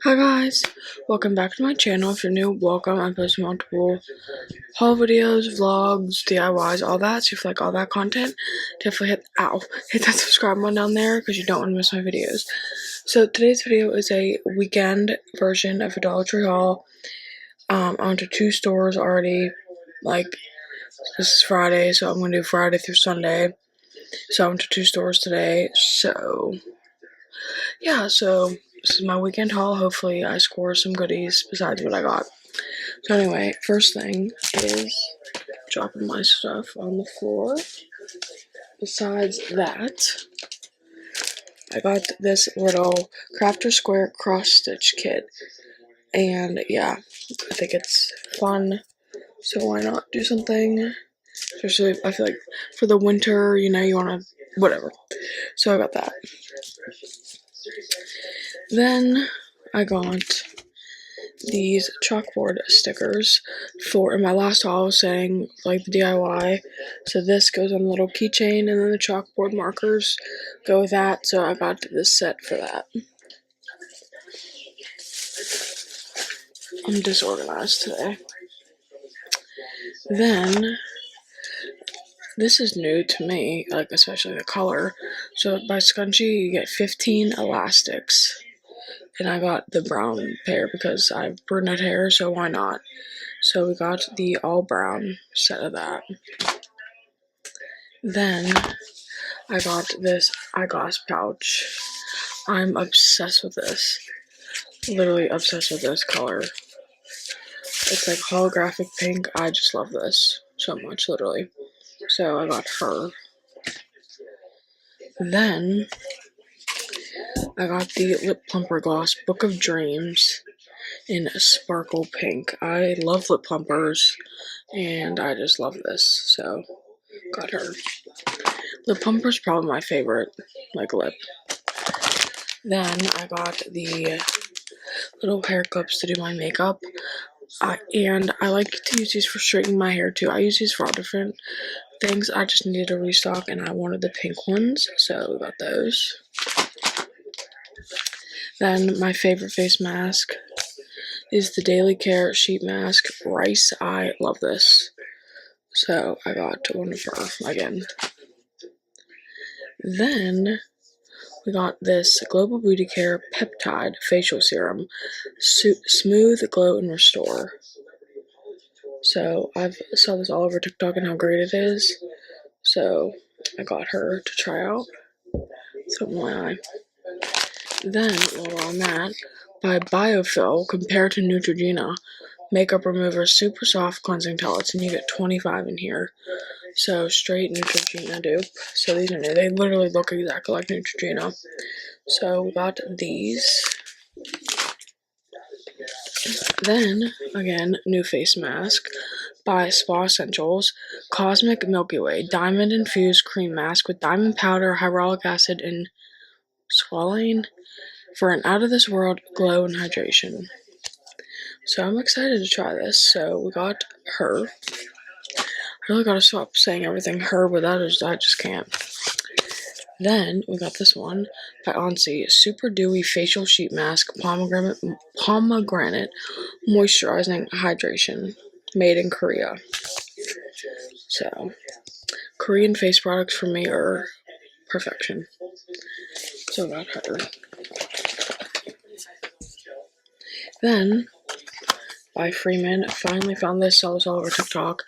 Hi guys, welcome back to my channel. If you're new, welcome. I post multiple haul videos, vlogs, DIYs, all that. So if you like all that content, definitely hit that subscribe button down there because you don't want to miss my videos. So today's video is a weekend version of a Dollar Tree haul. I went to 2 stores already. Like, this is Friday, so I'm gonna do Friday through Sunday. So I went to 2 stores today. So yeah, so this is my weekend haul. Hopefully I score some goodies besides what I got. So anyway, first thing is dropping my stuff on the floor. Besides that, I got this little Crafter Square cross stitch kit. And yeah, I think it's fun. So why not do something? Especially, I feel like for the winter, you know, you want to, whatever. So I got that. Then I got these chalkboard stickers for, in my last haul I was saying, like the DIY. So this goes on a little keychain, and then the chalkboard markers go with that. So I got this set for that. I'm disorganized today. Then, this is new to me, like especially the color. So by Scunchie you get 15 elastics. And I got the brown pair because I have brunette hair, so why not? So we got the all brown set of that. Then I got this eyeglass pouch. I'm obsessed with this. Literally obsessed with this color. It's like holographic pink. I just love this so much, literally. So I got her. Then I got the Lip Plumper Gloss Book of Dreams in sparkle pink. I love lip plumpers, and I just love this, so got her. Lip plumper's probably my favorite, like, lip. Then I got the little hair clips to do my makeup, and I like to use these for straightening my hair too. I use these for all different things. I just needed a restock, and I wanted the pink ones, so we got those. Then my favorite face mask is the Daily Care Sheet Mask Rice. I love this, so I got one of her again. Then we got this Global Beauty Care Peptide Facial Serum, Smooth, Glow, and Restore. So I saw this all over TikTok and how great it is, so I got her to try out. So my eye. Then, while we're on that, by Biofill, compared to Neutrogena, Makeup Remover Super Soft Cleansing Towels, and you get 25 in here. So, straight Neutrogena dupe. So these are new. They literally look exactly like Neutrogena. So we got these. Then, again, new face mask by Spa Essentials. Cosmic Milky Way Diamond Infused Cream Mask with diamond powder, hyaluronic acid, and squalane for an out-of-this-world glow and hydration. So I'm excited to try this. So we got her. I really gotta stop saying everything her, but I just can't. Then we got this one by Onsi, Super Dewy Facial Sheet Mask, Pomegranate Moisturizing Hydration, made in Korea. So, Korean face products for me are perfection. So I got her. Then, by Freeman, finally found this, saw this all over TikTok.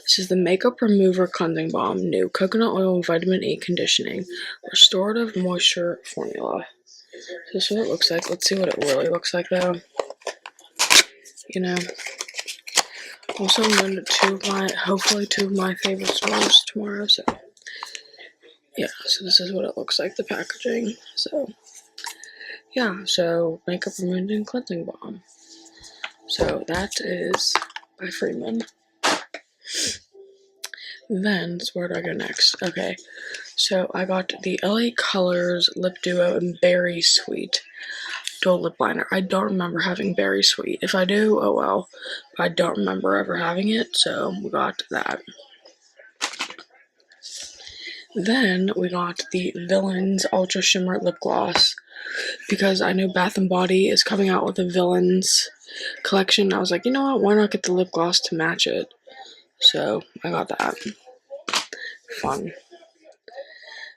This is the Makeup Remover Cleansing Balm, new coconut oil and vitamin E conditioning, restorative moisture formula. This is what it looks like. Let's see what it really looks like though. You know. Also, I'm going to hopefully two of my favorite stores tomorrow, so yeah, so this is what it looks like, the packaging. So yeah, so Makeup Removing Cleansing Balm. So that is by Freeman. Then, where do I go next? Okay, so I got the LA Colors Lip Duo and Berry Sweet dual lip liner. I don't remember having Berry Sweet. If I do, oh well. I don't remember ever having it, so we got that. Then we got the Villains Ultra Shimmer Lip Gloss because I know Bath & Body is coming out with a villains collection. I was like, you know what, why not get the lip gloss to match it? So I got that. Fun.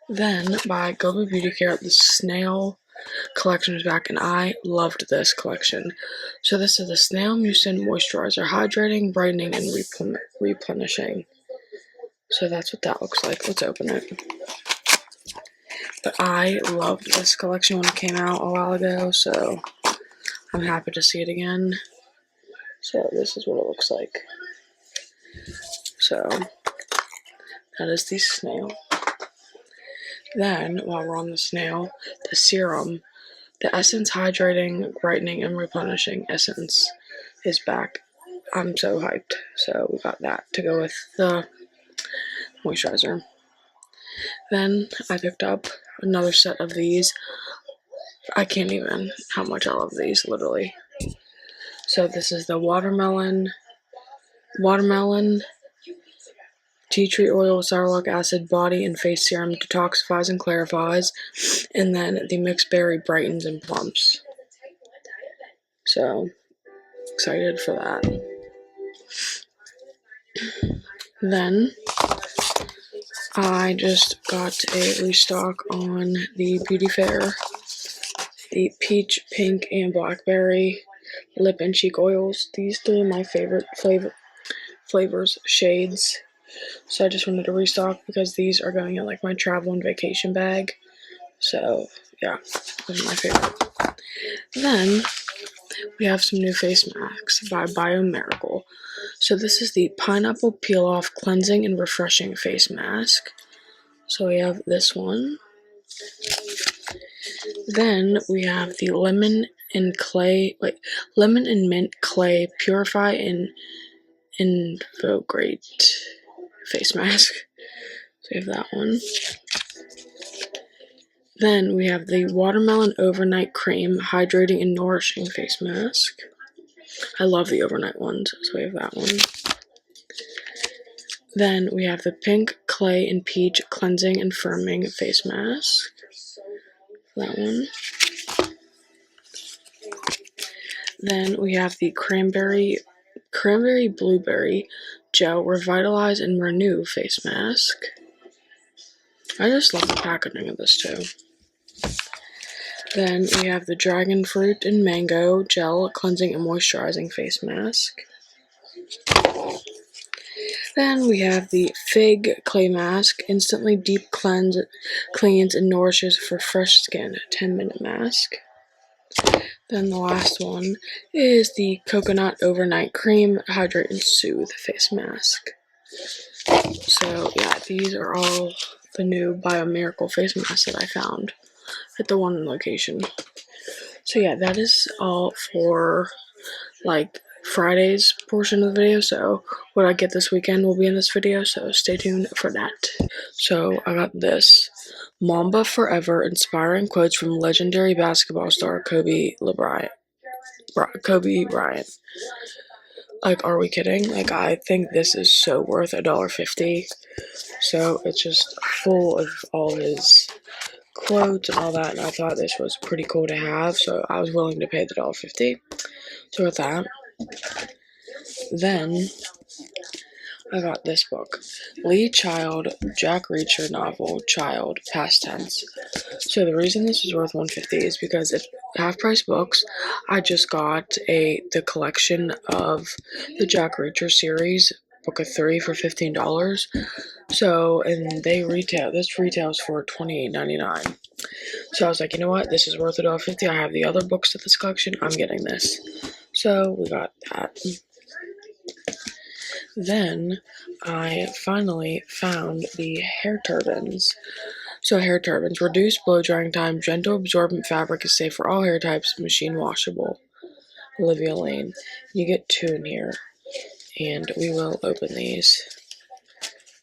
Then by Global Beauty Care, the snail collection is back, and I loved this collection. So this is the Snail Mucin Moisturizer, hydrating, brightening, and replenishing. So that's what that looks like. Let's open it. But I loved this collection when it came out a while ago, so I'm happy to see it again. So this is what it looks like. So that is the snail. Then, while we're on the snail, the serum, the Essence Hydrating, Brightening, and Replenishing Essence is back. I'm so hyped. So we got that to go with the moisturizer. Then I picked up another set of these. I can't even how much I love these, literally. So this is the watermelon, tea tree oil, sourdough acid, body and face serum, detoxifies and clarifies, and then the mixed berry brightens and plumps. So excited for that. Then I just got a restock on the Beauty Fair, the peach, pink, and blackberry lip and cheek oils. These three are my favorite flavors, shades. So I just wanted to restock because these are going in like my travel and vacation bag. So yeah, those are my favorite. Then we have some new face masks by Biomiracle. So this is the Pineapple Peel Off Cleansing and Refreshing Face Mask. So we have this one. Then we have the Lemon and Mint Clay Purify and Invigorate face mask. So we have that one. Then we have the Watermelon Overnight Cream Hydrating and Nourishing Face Mask. I love the overnight ones, so we have that one. Then we have the Pink Clay and Peach Cleansing and Firming Face Mask. That one. Then we have the Cranberry Blueberry Gel Revitalize and Renew Face Mask. I just love the packaging of this too. Then we have the Dragon Fruit and Mango Gel Cleansing and Moisturizing Face Mask. Then we have the Fig Clay Mask, instantly deep cleans and nourishes for fresh skin, 10-minute mask. Then the last one is the Coconut Overnight Cream Hydrate and Soothe Face Mask. So yeah, these are all the new Biomiracle face masks that I found at the one location. So yeah, that is all for like Friday's portion of the video. So what I get this weekend will be in this video, so stay tuned for that. So I got this Mamba Forever inspiring quotes from legendary basketball star Kobe Bryant. Like, are we kidding? Like, I think this is so worth $1.50. So it's just full of all his quotes and all that, and I thought this was pretty cool to have, so I was willing to pay the $1.50. So with that, then I got this book, Lee Child, Jack Reacher novel, Child, past tense. So the reason this is worth $1.50 is because it's half-price books. I just got the collection of the Jack Reacher series, book of 3 for $15. So, and this retails for $28.99. So I was like, you know what, this is worth $1.50. I have the other books to this collection, I'm getting this. So we got that. Then I finally found the hair turbans. So hair turbans, reduced blow drying time, gentle absorbent fabric, is safe for all hair types, machine washable. Olivia Lane. You get 2 in here, and we will open these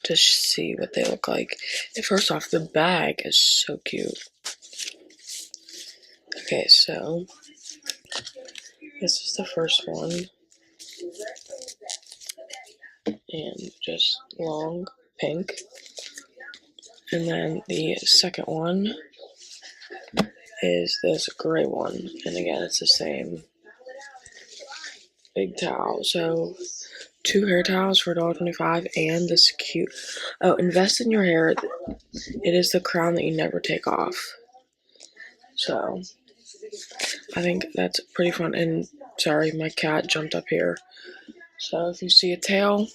to see what they look like. And first off, the bag is so cute. Okay, so this is the first one, and just long pink. And then the second one is this gray one. And again, it's the same big towel. So 2 hair towels for $1.25 and this cute. Oh, invest in your hair. It is the crown that you never take off. So I think that's pretty fun. And sorry, my cat jumped up here. So if you see a tail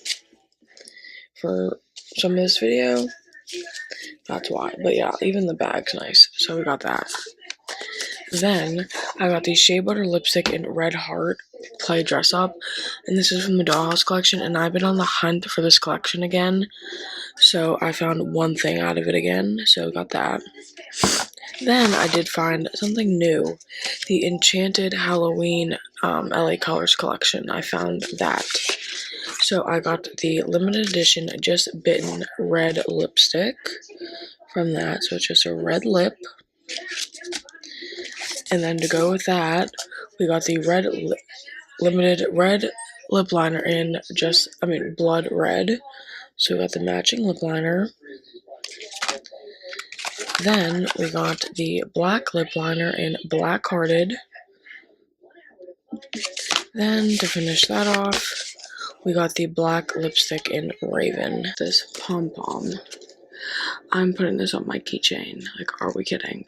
for some of this video, that's why. But yeah, even the bag's nice. So we got that. Then I got the Shea Butter lipstick in Red Heart Play Dress Up. And this is from the Dollhouse collection. And I've been on the hunt for this collection again. So I found one thing out of it again. So got that. Then I did find something new. The Enchanted Halloween LA Colors collection. I found that. So I got the limited edition Just Bitten red lipstick from that. So it's just a red lip. And then to go with that, we got the limited red lip liner in blood red. So we got the matching lip liner. Then we got the black lip liner in Black Hearted. Then to finish that off, we got the black lipstick in Raven. This pom-pom. I'm putting this on my keychain. Like, are we kidding?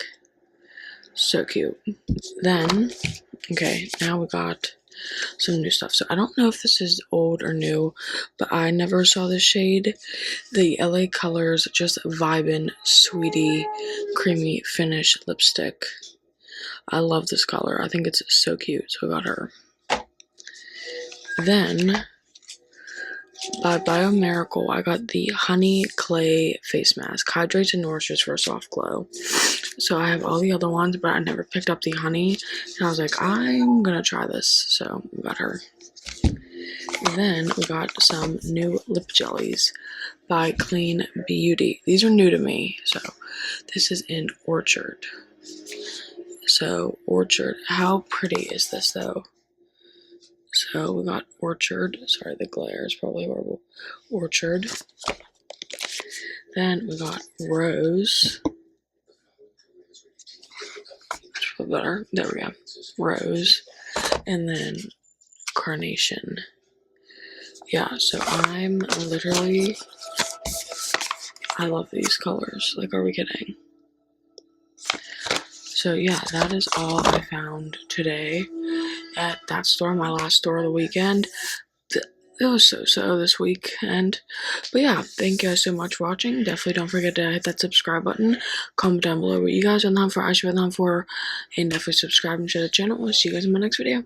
So cute. Then, okay, now we got some new stuff. So I don't know if this is old or new, but I never saw this shade. The LA Colors Just Vibin' Sweetie Creamy Finish Lipstick. I love this color. I think it's so cute. So I got her. Then, by Biomiracle, I got the Honey Clay Face Mask. Hydrates and nourishes for a soft glow. So I have all the other ones, but I never picked up the honey. And I was like, I'm gonna try this. So we got her. Then we got some new lip jellies by Clean Beauty. These are new to me. So this is in Orchard. So Orchard. How pretty is this though? So we got Orchard. Sorry, the glare is probably horrible. Orchard. Then we got Rose. Better. There we go. Rose. And then Carnation. Yeah, so I'm literally, I love these colors. Like, are we kidding? So yeah, that is all I found today at that store, my last store of the weekend. It was so this weekend. But yeah, thank you guys so much for watching. Definitely don't forget to hit that subscribe button. Comment down below what you guys are on the hunt for, I should be on the hunt for, and definitely subscribe and share the channel. We'll see you guys in my next video.